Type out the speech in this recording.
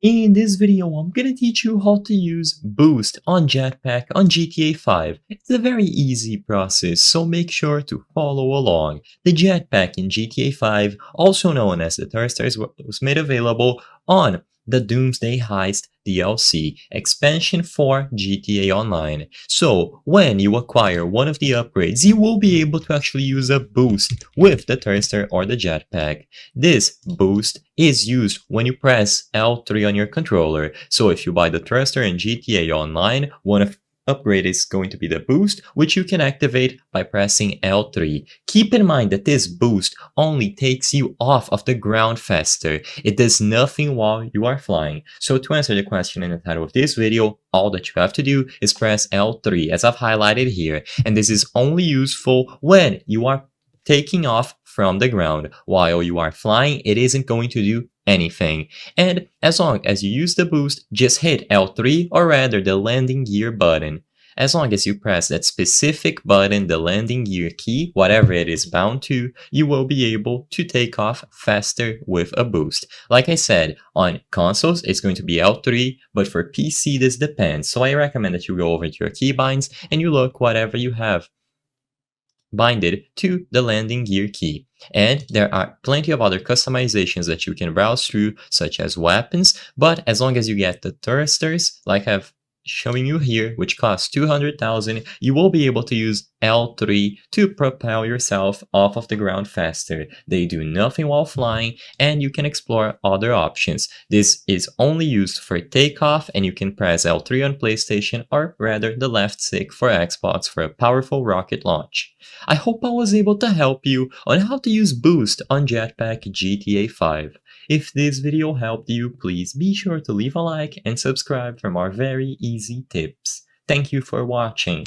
In this video, I'm gonna teach you how to use Boost on Jetpack on GTA 5. It's a very easy process, so make sure to follow along. The Jetpack in GTA 5, also known as the Thrusters, was made available on the Doomsday Heist DLC expansion for GTA Online. So, when you acquire one of the upgrades, you will be able to actually use a boost with the Thruster or the Jetpack. This boost is used when you press L3 on your controller. So if you buy the thruster in GTA Online, one of upgrade is going to be the boost, which you can activate by pressing L3. Keep in mind that this boost only takes you off of the ground faster. It does nothing while you are flying. So to answer the question in the title of this video, all that you have to do is press L3 as I've highlighted here, and this is only useful when you are taking off from the ground. While you are flying, it isn't going to do anything. And as long as you use the boost, just hit L3 or rather the landing gear button. As long as you press that specific button, the landing gear key, whatever it is bound to, you will be able to take off faster with a boost. Like I said, on consoles it's going to be L3, but for PC this depends. So I recommend that you go over to your keybinds and you look whatever you have binded to the landing gear key. And there are plenty of other customizations that you can browse through, such as weapons, but as long as you get the thrusters, like I've showing you here, which costs 200,000, you will be able to use L3 to propel yourself off of the ground faster. They do nothing while flying, and you can explore other options. This is only used for takeoff, and you can press L3 on PlayStation, or rather the left stick for Xbox for a powerful rocket launch. I hope I was able to help you on how to use Boost on Jetpack GTA 5. If this video helped you, please be sure to leave a like and subscribe for more very easy tips. Thank you for watching.